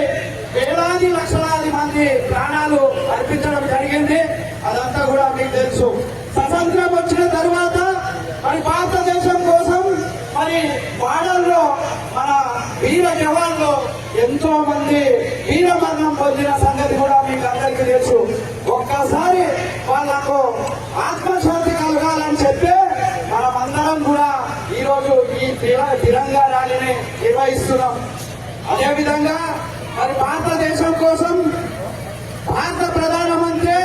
[SPEAKER 9] వేలాది లక్షలాది మంది ప్రాణాలు అర్పించడం జరిగింది. అదంతా కూడా మీకు తెలుసు. స్వతంత్రం వచ్చిన తర్వాత మరి భారతదేశం కోసం మరి బార్డర్లో మన వీర జవాన్లు ఎంతో మంది వీర మరణం పొందిన సంగతి కూడా మీకు అందరికీ తెలుసు. ఒక్కసారి వాళ్లకు ఆత్మశాంతి కలగాలని చెప్పి మనమందరం కూడా ఈరోజు ఈ తిరంగా ర్యాలీని నిర్వహిస్తున్నాం. అదేవిధంగా మరి భారతదేశం కోసం భారత ప్రధానమంత్రి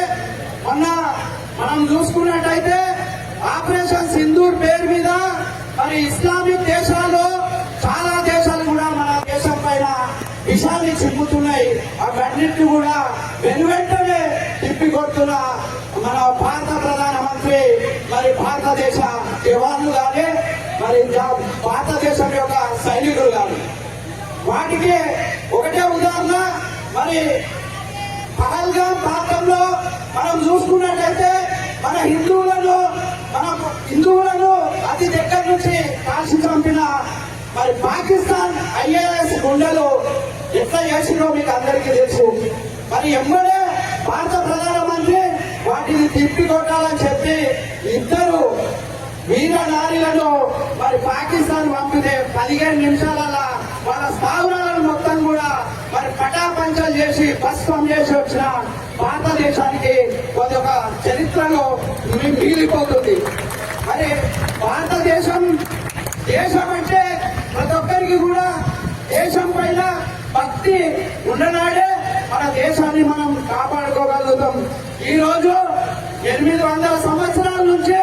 [SPEAKER 9] మొన్న మనం చూసుకున్నట్టయితే ఆపరేషన్ సింధూర్ పేరు మీద మరి ఇస్లామిక్ దేశాలు చాలా దేశాలు కూడా మన దేశం పైన విషాన్ని చిమ్ముతున్నాయి. అవన్నిటిని కూడా వెనువెంటనే తిప్పికొడుతున్న మన భారత ప్రధానమంత్రి మరి భారతదేశ జవాన్లు కానీ మరి భారతదేశం యొక్క సైనికులు కానీ వాటికి ఒకటే ఉదాహరణ. మరి పహల్గాం ప్రాంతంలో మనం చూసుకున్నట్లయితే మన హిందువులను అతి దగ్గర నుంచి కాల్చి చంపిన మరి పాకిస్తాన్ IAS గుండెలు ఎట్లా చేసిందో మీకు అందరికీ తెలుసు. మరి ఎమ్మడే భారత ప్రధానమంత్రి వాటిని తిప్పికొట్టాలని చెప్పి ఇద్దరు వీర నారీలను మరి పాకిస్తాన్ పంపితే 15 నిమిషాలలో వాళ్ళ స్థావరాలను మొత్తం కూడా మరి పటాపంచలు చేసి భస్మం చేసి వచ్చిన భారతదేశానికి ఒక చరిత్రలో మిగిలిపోతుంది. మరి భారతదేశం అంటే ప్రతి ఒక్కరికి కూడా దేశం పైన భక్తి ఉన్ననాడే మన దేశాన్ని మనం కాపాడుకోగలుగుతాం. ఈ రోజు 800 సంవత్సరాల నుంచే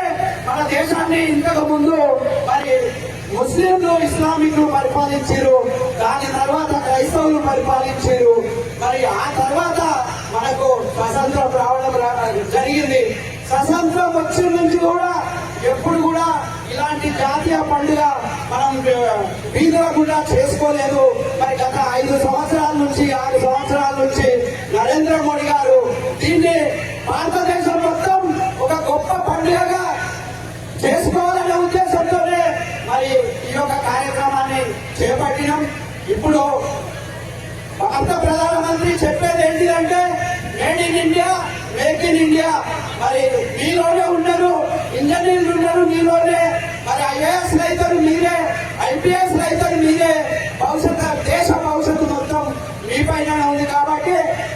[SPEAKER 9] మన దేశాన్ని ఇంతకు ముందు మరి ముస్లింలు ఇస్లామిక్లు పరిపాలించారు, దాని తర్వాత క్రైస్తవులు పరిపాలించారు. మరి ఆ తర్వాత మనకు స్వతంత్రం రావడం జరిగింది. స్వతంత్రం వచ్చిన నుంచి కూడా ఎప్పుడు కూడా ఇలాంటి జాతీయ పండుగ మనం వీధుల గుండా చేసుకోలేదు. మరి గత 5 సంవత్సరాల నుంచి 6 సంవత్సరాల నుంచి నరేంద్ర మోడీ గారు దీన్ని భారతదేశం మొత్తం ఒక గొప్ప పండుగగా చేసుకోవాలనే ఉద్దేశంతోనే మరి ఈ యొక్క కార్యక్రమాన్ని చేపట్టినాం. ఇప్పుడు భారత ప్రధానమంత్రి చెప్పేది ఏంటిదంటే made in India, make in India. మరి మీలోనే ఉన్నారు, ఇంజనీర్లు ఉన్నారు మీలోనే, మరి IAS రైతులు మీరే, IPS రైతులు మీరే, దేశ భవిష్యత్తు మొత్తం మీ పైన ఉంది. కాబట్టి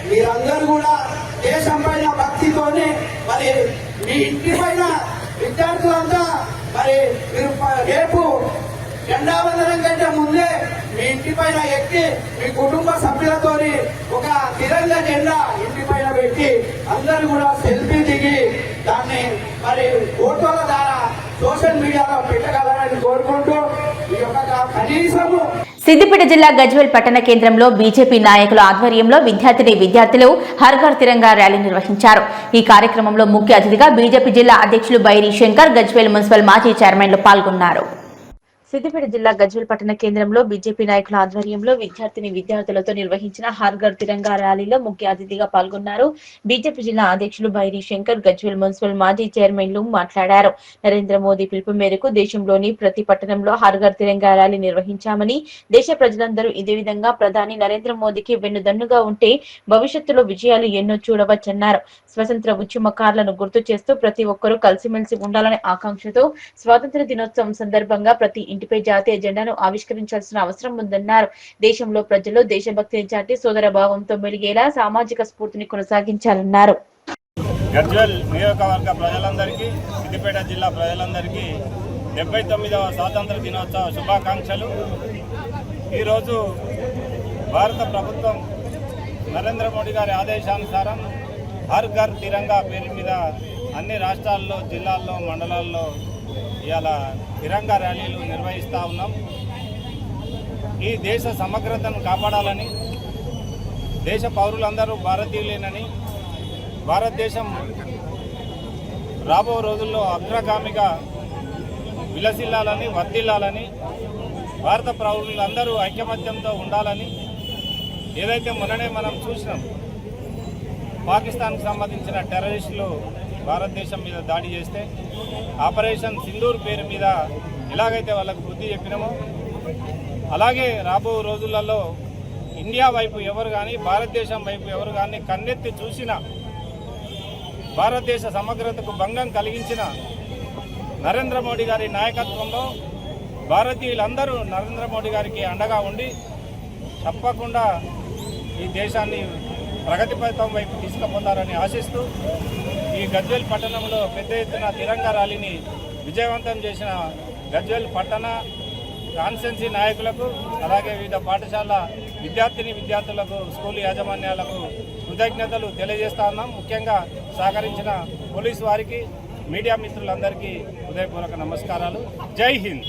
[SPEAKER 9] మీరందరూ కూడా దేశం పైన భక్తితోనే మరి మీ ఇంటి పైన విద్యార్థులంతా మరి మీరు రేపు జెండా వందనం కంటే ముందే మీ ఇంటి పైన ఎక్కి మీ కుటుంబ సభ్యులతోని ఒక తిరంగా జెండా ఇంటి పైన పెట్టి అందరూ కూడా సెల్ఫీ దిగి దాన్ని మరి ఫోటోల ద్వారా సోషల్ మీడియాలో పెట్టగలరని కోరుకుంటూ ఈ యొక్క కనీసము
[SPEAKER 1] సిద్దిపేట జిల్లా గజ్వేల్ పట్టణ కేంద్రంలో బీజేపీ నాయకుల ఆధ్వర్యంలో విద్యార్థులు హర్ ఘర్ తిరంగా ర్యాలీ నిర్వహించారు. ఈ కార్యక్రమంలో ముఖ్య అతిథిగా బీజేపీ జిల్లా అధ్యక్షులు బైరి శంకర్, గజ్వేల్ మున్సిపల్ మాజీ చైర్మన్లు పాల్గొన్నారు. సిద్దిపేట జిల్లా గజ్వేల్ పట్టణ కేంద్రంలో బీజేపీ నాయకుల ఆధ్వర్యంలో విద్యార్థులతో నిర్వహించిన హర్ ఘర్ తిరంగా ర్యాలీలో ముఖ్య అతిథిగా పాల్గొన్నారు. బీజేపీ జిల్లా అధ్యక్షులు బైరి శంకర్, గజ్వేల్ మున్సిపల్ మాజీ చైర్మన్లు మాట్లాడారు. నరేంద్ర మోదీ పిలుపు మేరకు దేశంలోని ప్రతి పట్టణంలో హర్ ఘర్ తిరంగా ర్యాలీ నిర్వహించామని, దేశ ప్రజలందరూ ఇదే విధంగా ప్రధాని నరేంద్ర మోదీకి వెన్నుదన్నుగా ఉంటే భవిష్యత్తులో విజయాలు ఎన్నో చూడవచ్చన్నారు. స్వతంత్ర ఉద్యమకారులను గుర్తు చేస్తూ ప్రతి ఒక్కరూ కలిసిమెలిసి ఉండాలనే ఆకాంక్షతో స్వాతంత్ర దినోత్సవం సందర్భంగా ప్రతి ఇంటిపై జాతీయ జెండాను ఆవిష్కరించాల్సిన అవసరం ఉందన్నారు. దేశంలో ప్రజల్లో దేశభక్తిని చాటి సోదర భావంతో మెలిగేలా సామాజిక స్ఫూర్తిని కొనసాగించాలన్నారు.
[SPEAKER 10] గజ్వేల్ నియోజకవర్గ ప్రజలందరికీ, సిద్దిపేట జిల్లా ప్రజలందరికీ 79వ స్వాతంత్ర దినోత్సవ శుభాకాంక్షలు. ఈరోజు భారత ప్రభుత్వం నరేంద్ర మోడీ గారి ఆదేశానుసారం హర్ ఘర్ తిరంగా పేరు మీద అన్ని రాష్ట్రాల్లో, జిల్లాల్లో, మండలాల్లో ఇవాళ తిరంగా ర్యాలీలు నిర్వహిస్తూ ఉన్నాం. ఈ దేశ సమగ్రతను కాపాడాలని, దేశ పౌరులందరూ భారతీయులేనని, భారతదేశం రాబో రోజుల్లో అగ్రగామిగా విలసిల్లాలని, వర్ధిల్లాలని, భారత పౌరులందరూ ఐకమత్యంతో ఉండాలని, ఏదైతే మొన్ననే మనం చూసినాం పాకిస్తాన్కి సంబంధించిన టెర్రరిస్టులు భారతదేశం మీద దాడి చేస్తే ఆపరేషన్ సింధూర్ పేరు మీద ఎలాగైతే వాళ్ళకు బుద్ధి చెప్పినామో అలాగే రాబో రోజులలో ఇండియా వైపు ఎవరు కానీ, భారతదేశం వైపు ఎవరు కానీ కన్నెత్తి చూసిన, భారతదేశ సమగ్రతకు భంగం కలిగించిన నరేంద్ర మోడీ గారి నాయకత్వంలో భారతీయులందరూ నరేంద్ర మోడీ గారికి అండగా ఉండి తప్పకుండా ఈ దేశాన్ని ప్రగతి పథం వైపు తీసుకుపోతారని ఆశిస్తూ ఈ గజ్వేల్ పట్టణంలో పెద్ద ఎత్తున తిరంగా ర్యాలీని విజయవంతం చేసిన గజ్వేల్ పట్టణ కాన్స్టిట్యున్సీ నాయకులకు, అలాగే వివిధ పాఠశాల విద్యార్థులకు స్కూల్ యాజమాన్యాలకు కృతజ్ఞతలు తెలియజేస్తా ఉన్నాం. ముఖ్యంగా సహకరించిన పోలీసు వారికి, మీడియా మిత్రులందరికీ హృదయపూర్వక నమస్కారాలు. జై హింద్.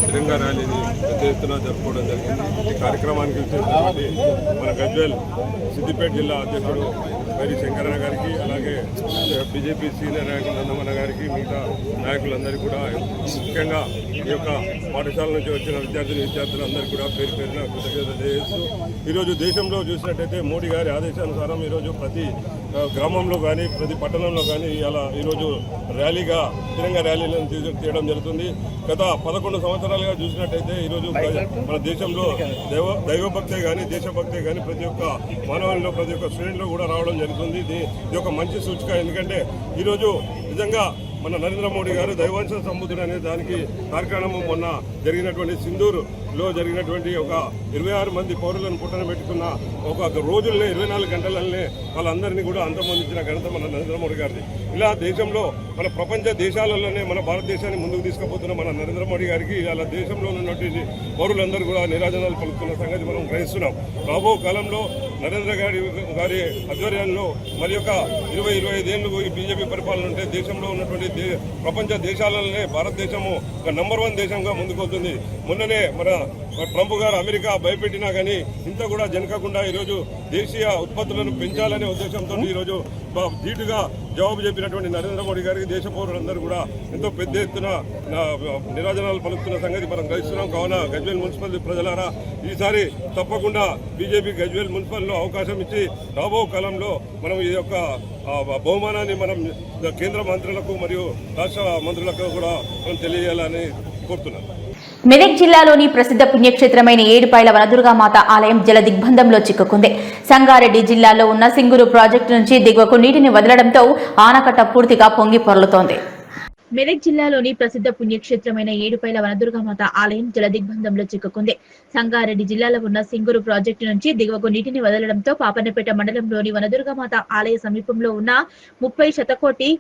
[SPEAKER 6] తిరంగా ర్యాలీని పెద్ద ఎత్తున జరుపుకోవడం జరిగింది. ఈ కార్యక్రమానికి వచ్చేటువంటి మన గజ్వేల్ సిద్దిపేట జిల్లా అధ్యక్షుడు వైరి శంకరన్న గారికి, అలాగే బీజేపీ సీనియర్ నాయకులు నందమన్న గారికి, మిగతా నాయకులందరికీ కూడా, ముఖ్యంగా ఈ యొక్క పాఠశాల నుంచి వచ్చిన విద్యార్థులందరికీ కూడా పేరు పేరున కృతజ్ఞతలు తెలియజేస్తూ, ఈరోజు దేశంలో చూసినట్టయితే మోడీ గారి ఆదేశానుసారం ఈరోజు ప్రతి గ్రామంలో కానీ ప్రతి పట్టణంలో కానీ ఈరోజు ర్యాలీగా తిరంగా ర్యాలీలను తీయడం జరుగుతుంది. గత 11 సంవత్సరాలుగా చూసినట్టయితే ఈరోజు మన దేశంలో దైవభక్తే కానీ దేశభక్తే కానీ ప్రతి ఒక్క మానవుల్లో ప్రతి ఒక్క శ్రేణిలో కూడా రావడం జరుగుతుంది. ఇది ఒక మంచి సూచిక. ఎందుకంటే ఈరోజు నిజంగా మన నరేంద్ర మోడీ గారు దైవాంశ సంబుద్ధుడు అనే దానికి కార్యక్రమం మొన్న జరిగినటువంటి సింధూరులో జరిగినటువంటి ఒక 26 మంది పౌరులను పుట్టన పెట్టుకున్న ఒక రోజులనే 24 గంటలనే వాళ్ళందరినీ కూడా అంతమొందించిన ఘనత మన నరేంద్ర మోడీ గారిది. ఇలా దేశంలో మన ప్రపంచ దేశాలలోనే మన భారతదేశాన్ని ముందుకు తీసుకుపోతున్న మన నరేంద్ర మోడీ గారికి ఇలా దేశంలో ఉన్నటువంటి పౌరులందరూ కూడా నీరాజనాలు పలుకుతున్న సంగతి మనం గ్రహిస్తున్నాం. రాబో కాలంలో నరేంద్ర గారి ఆధ్వర్యంలో మరి యొక్క 20-25 ఏళ్ళు ఈ బీజేపీ పరిపాలన ఉంటే దేశంలో ఉన్నటువంటి ప్రపంచ దేశాలలోనే భారతదేశము ఒక నంబర్ 1 దేశంగా ముందుకొస్తుంది. మొన్ననే మన ట్రంప్ గారు అమెరికా భయపెట్టినా కానీ ఇంత కూడా జనకకుండా ఈరోజు దేశీయ ఉత్పత్తులను పెంచాలనే ఉద్దేశంతో ఈరోజు ధీటుగా జవాబు చెప్పినటువంటి నరేంద్ర మోడీ గారికి దేశ పౌరులందరూ కూడా ఎంతో పెద్ద ఎత్తున నిరాజనాలు పలుకుతున్న సంగతి మనం గ్రహిస్తున్నాం. కావున గజ్వేల్ మున్సిపల్ ప్రజలారా ఈసారి తప్పకుండా బీజేపీ గజ్వేల్ మున్సిపల్లో అవకాశం ఇచ్చి రాబో కాలంలో మనం ఈ యొక్క బహుమానాన్ని మనం కేంద్ర మంత్రులకు మరియు రాష్ట్ర మంత్రులకు కూడా మనం తెలియజేయాలని కోరుతున్నాను.
[SPEAKER 1] మెదక్ జిల్లాలోని ప్రసిద్ధ పుణ్యక్షేత్రమైన ఏడుపాయల వనదుర్గామాత ఆలయం జల దిగ్బంధంలో చిక్కుకుంది. సంగారెడ్డి జిల్లాలో ఉన్న సింగూరు ప్రాజెక్టు నుంచి దిగువకు నీటిని వదలడంతో ఆనకట్ట పూర్తిగా పొంగి పొర్లుతోంది. మెదక్ జిల్లాలోని ప్రసిద్ధ పుణ్యక్షేత్రమైన ఏడుపాయల వనదుర్గామాత ఆలయం జల దిగ్బంధంలో చిక్కుకుంది. సంగారెడ్డి జిల్లాలో ఉన్న సింగూరు ప్రాజెక్టు నుంచి దిగువకు నీటిని వదలడంతో పాపన్నపేట మండలంలోని వనదుర్గామాత ఆలయ సమీపంలో ఉన్న 30 శతకోటి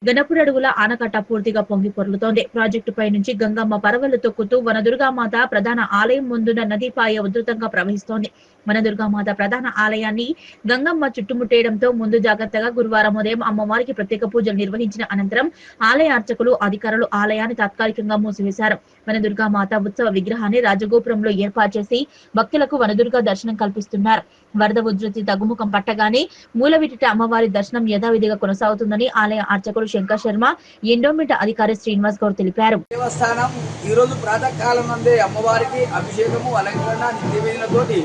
[SPEAKER 1] గణపురడుగుల ఆనకట్ట పూర్తిగా పొంగి పొర్లుతోంది. ప్రాజెక్టుపై నుంచి గంగమ్మ పరవళ్లు తొక్కుతూ వనదుర్గామాత ప్రధాన ఆలయం ముందున్న నదిపాయ ఉధృతంగా ప్రవహిస్తోంది. వనదుర్గామాత ప్రధాన ఆలయాన్ని గంగమ్మ చుట్టుముట్టేయడంతో ముందు జాగ్రత్తగా గురువారం ఉదయం అమ్మవారికి ప్రత్యేక పూజలు నిర్వహించిన అనంతరం ఆలయ అర్చకులు, అధికారులు ఆలయాన్ని తాత్కాలికంగా మూసివేశారు. వనదుర్గామాత ఉత్సవ విగ్రహాన్ని రాజగోపురంలో ఏర్పాటు చేసి భక్తులకు వనదుర్గా దర్శనం కల్పిస్తున్నారు. వరద ఉధృతి తగ్గుముఖం పట్టగానే మూలవిటిట అమ్మవారి దర్శనం యథావిధిగా కొనసాగుతుందని ఆలయ అర్చకులు శంకర్ శర్మ, ఎండోమెంట్ అధికారి శ్రీనివాస్ గౌడ్ తెలిపారు.
[SPEAKER 9] దేవస్థానం ఈ రోజు ప్రాతకాలం నుండే అమ్మవారికి అభిషేకము, అలంకరణ, నిత్యవేదనతోటి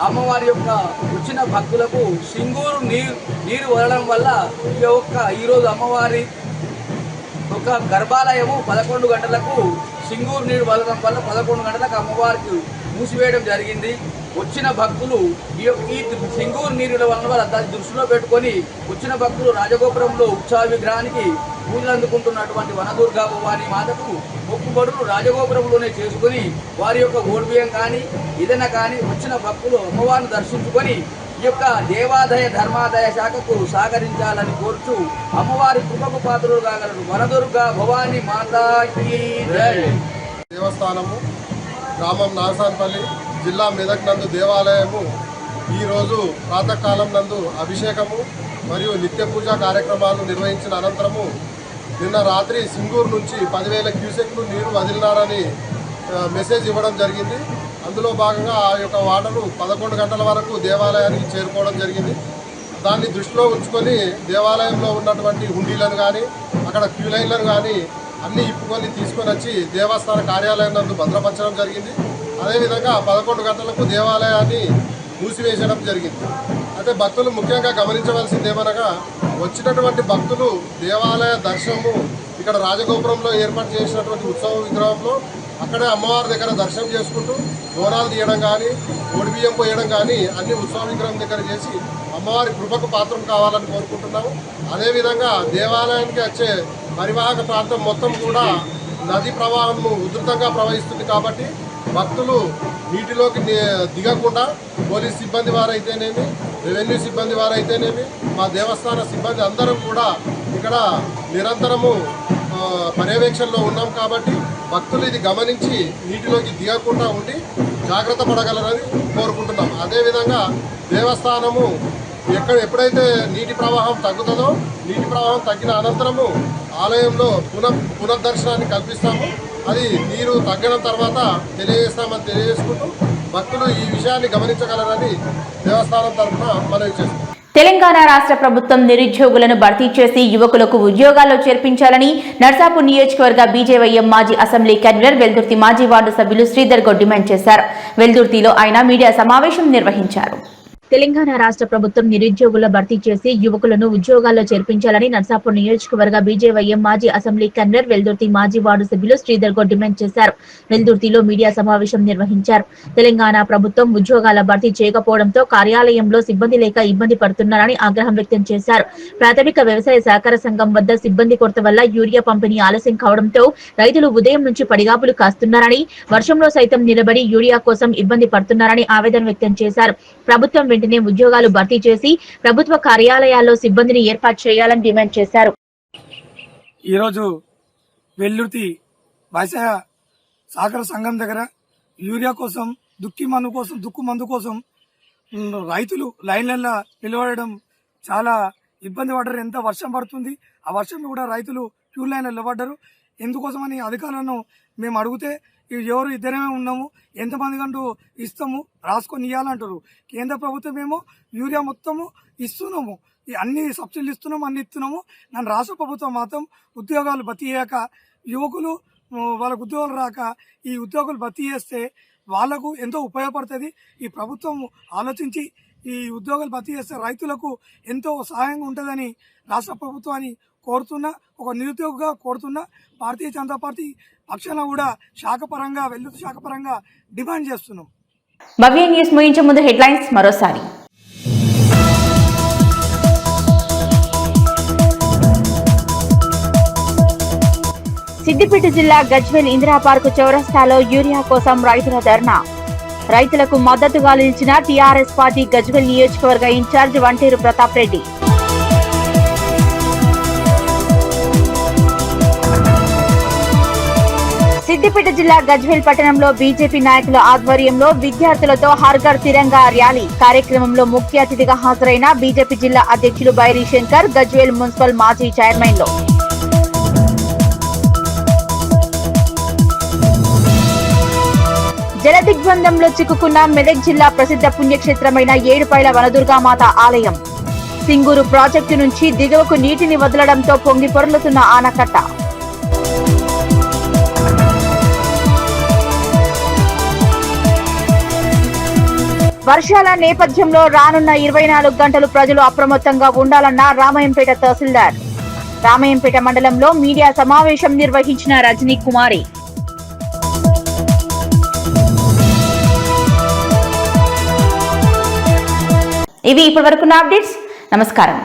[SPEAKER 9] అమ్మవారి యొక్క వచ్చిన భక్తులకు సింగూరు నీరు వదలడం వల్ల ఈ రోజు అమ్మవారి ఒక గర్భాలయము 11 గంటలకు సింగూరు నీరు వదలడం వల్ల 11 గంటలకు అమ్మవారికి మూసివేయడం జరిగింది. వచ్చిన భక్తులు ఈ సింగూరు నీరుల వల్ల దాన్ని దృష్టిలో పెట్టుకొని వచ్చిన భక్తులు రాజగోపురంలో ఉత్సవ విగ్రహానికి పూజలు అందుకుంటున్నటువంటి వనదుర్గా భవాని మాతకు మొక్కుబడులు రాజగోపురంలోనే చేసుకుని వారి యొక్క ఓడిబియ్యం కానీ ఏదైనా కానీ వచ్చిన భక్తులు అమ్మవారిని దర్శించుకొని ఈ యొక్క దేవాదాయ ధర్మాదాయ శాఖకు సహకరించాలని కోరుచు అమ్మవారి కృపకు పాత్రలు కాగలరు. వనదుర్గా భవాని మాతాకి జై.
[SPEAKER 11] దేవస్థానము గ్రామం నాగసాన్పల్లి, జిల్లా మెదక్ నందు దేవాలయము ఈరోజు ప్రాతకాలం నందు అభిషేకము మరియు నిత్య పూజా కార్యక్రమాలు నిర్వహించిన అనంతరము నిన్న రాత్రి సింగూరు నుంచి 10,000 క్యూసెక్లు నీరు వదిలినారని మెసేజ్ ఇవ్వడం జరిగింది. అందులో భాగంగా ఆ యొక్క వాటరు 11 గంటల వరకు దేవాలయానికి చేరుకోవడం జరిగింది. దాన్ని దృష్టిలో ఉంచుకొని దేవాలయంలో ఉన్నటువంటి హుండీలను కానీ అక్కడ క్యూ లైన్లను కానీ అన్నీ ఇప్పుకొని తీసుకొని వచ్చి దేవస్థాన కార్యాలయం నందు భద్రపరచడం జరిగింది. అదేవిధంగా 11 గంటలకు దేవాలయాన్ని మూసివేయడం జరిగింది. అయితే భక్తులు ముఖ్యంగా గమనించవలసింది ఏమనగా వచ్చినటువంటి భక్తులు దేవాలయ దర్శనము ఇక్కడ రాజగోపురంలో ఏర్పాటు చేసినటువంటి ఉత్సవ విగ్రహంలో అక్కడే అమ్మవారి దగ్గర దర్శనం చేసుకుంటూ బోనాలు తీయడం కానీ ఒడిబియ్యం పోయడం కానీ అన్ని ఉత్సవ విగ్రహం దగ్గర చేసి అమ్మవారి కృపకు పాత్రం కావాలని కోరుకుంటున్నాము. అదేవిధంగా దేవాలయానికి వచ్చే పరివాహక ప్రాంతం మొత్తం కూడా నది ప్రవాహం ఉధృతంగా ప్రవహిస్తుంది కాబట్టి భక్తులు నీటిలోకి దిగకుండా పోలీస్ సిబ్బంది వారైతేనేమి, రెవెన్యూ సిబ్బంది వారైతేనేమి, మా దేవస్థాన సిబ్బంది అందరం కూడా ఇక్కడ నిరంతరము పర్యవేక్షణలో ఉన్నాం కాబట్టి భక్తులు ఇది గమనించి నీటిలోకి దిగకుండా ఉండి జాగ్రత్త పడగలరని కోరుకుంటున్నాం. అదేవిధంగా దేవస్థానము ఎప్పుడైతే నీటి ప్రవాహం తగ్గుతుందో, నీటి ప్రవాహం తగ్గిన అనంతరము ఆలయంలో పునర్దర్శనాన్ని కల్పిస్తాము. అది నీరు తగ్గడం తర్వాత తెలియజేస్తామని తెలియజేసుకుంటూ భక్తులు ఈ విషయాన్ని గమనించగలరని దేవస్థానం తరఫున మనవి చేస్తాం.
[SPEAKER 1] తెలంగాణ రాష్ట్ర ప్రభుత్వం నిరుద్యోగులను భర్తీ చేసి యువకులకు ఉద్యోగాల్లో చేర్పించాలని నర్సాపూర్ నియోజకవర్గ బీజేవైఎం మాజీ అసెంబ్లీ కన్వీనర్ వెల్దుర్తి మాజీ వార్డు సభ్యులు శ్రీధర్ గౌడ్ డిమాండ్ చేశారు. వెల్దుర్తిలో ఆయన మీడియా సమావేశం నిర్వహించారు. తెలంగాణ రాష్ట్ర ప్రభుత్వం నిరుద్యోగుల భర్తీ చేసి యువకులను ఉద్యోగాల్లో చేర్పించాలని నర్సాపూర్ నియోజకవర్గ బీజేవైఎం మాజీ అసెంబ్లీ కన్వీనర్ వెల్దుర్తి మాజీ వార్డు సభ్యులు శ్రీధర్ గౌడ్ డిమాండ్ చేశారు. వెల్దుర్తిలో మీడియా సమావేశం నిర్వహించారు. తెలంగాణ ప్రభుత్వం ఉద్యోగాల భర్తీ చేయకపోవడంతో కార్యాలయంలో సిబ్బంది లేక ఇబ్బంది పడుతున్నారని ఆగ్రహం వ్యక్తం చేశారు. ప్రాథమిక వ్యవసాయ సహకార సంఘం వద్ద సిబ్బంది కొరత వల్ల యూరియా పంపిణీ ఆలస్యం కావడంతో రైతులు ఉదయం నుంచి పడిగాపులు కాస్తున్నారని, వర్షంలో సైతం నిలబడి యూరియా కోసం ఇబ్బంది పడుతున్నారని ఆవేదన వ్యక్తం చేశారు. ప్రభుత్వం వెంటనే ఉద్యోగాలు భర్తీ చేసి ప్రభుత్వ కార్యాలయాల్లో సిబ్బందిని ఏర్పాటు చేయాలని డిమాండ్ చేశారు.
[SPEAKER 4] ఈరోజు వెల్లుర్తి వ్యవసాయ సహకార సంఘం దగ్గర యూరియా కోసం, దుక్కు మందు కోసం రైతులు లైన్లలో నిలబడడం చాలా ఇబ్బంది పడ్డారు. ఎంత వర్షం పడుతుంది, ఆ వర్షం కూడా రైతులు క్యూ లైన్లో నిలబడ్డారు. ఎందుకోసమని అధికారులను మేము అడిగితే ఎవరు ఇద్దరమే ఉన్నాము, ఎంతమంది కంటూ ఇస్తాము, రాసుకొని ఇవ్వాలంటారు. కేంద్ర ప్రభుత్వం ఏమో యూరియా మొత్తము ఇస్తున్నాము, అన్ని సబ్సిడీలు ఇస్తున్నాము, అన్ని ఇస్తున్నాము. నన్ను రాష్ట్ర ప్రభుత్వం మాత్రం ఉద్యోగాలు భర్తీ చేయక, యువకులు వాళ్ళకు ఉద్యోగాలు రాక ఈ ఉద్యోగాలు భర్తీ చేస్తే వాళ్లకు ఎంతో ఉపయోగపడుతుంది. ఈ ప్రభుత్వం ఆలోచించి ఈ ఉద్యోగాలు భర్తీ చేస్తే రైతులకు ఎంతో సహాయంగా ఉంటుందని రాష్ట్ర ప్రభుత్వాన్ని కోరుతున్నా, ఒక నిరుద్యోగిగా కోరుతున్నా. భారతీయ జనతా పార్టీ పక్షాన కూడా శాఖపరంగా వెల్లుర్తి శాఖపరంగా డిమాండ్ చేస్తున్నాం.
[SPEAKER 1] భవ్య న్యూస్ ముగించే ముందు హెడ్లైన్స్ మరోసారి. సిద్దిపేట జిల్లా గజ్వేల్ ఇందిరా పార్కు చౌరస్తాలో యూరియా కోసం రైతుల ధర్నా. రైతులకు మద్దతుగా నిలిచిన టీఆర్ఎస్ పార్టీ గజ్వేల్ నియోజకవర్గ ఇన్ఛార్జ్ వంటేరు ప్రతాప్ రెడ్డి. సిద్దిపేట జిల్లా గజ్వేల్ పట్టణంలో బీజేపీ నాయకుల ఆధ్వర్యంలో విద్యార్థులతో హర్ ఘర్ తిరంగా ర్యాలీ. కార్యక్రమంలో ముఖ్య అతిథిగా హాజరైన బీజేపీ జిల్లా అధ్యక్షులు బైరి శంకర్, గజ్వేల్ మున్సిపల్ మాజీ చైర్మన్లు. జలదిగ్బంధంలో చిక్కుకున్న మెదక్ జిల్లా ప్రసిద్ధ పుణ్యక్షేత్రమైన ఏడుపైల వనదుర్గామాత ఆలయం. సింగూరు ప్రాజెక్టు నుంచి దిగువకు నీటిని వదలడంతో పొంగి పొర్లుతున్న ఆనకట్ట. వర్షాల నేపథ్యంలో రానున్న 24 గంటలు ప్రజలు అప్రమత్తంగా ఉండాలన్న రామాయంపేట తహసీల్దార్. రామాయంపేట మండలంలో మీడియా సమావేశం నిర్వహించిన రజనీ కుమారి. ఇవి ఇప్పటివరకున్న అప్డేట్స్. నమస్కారం.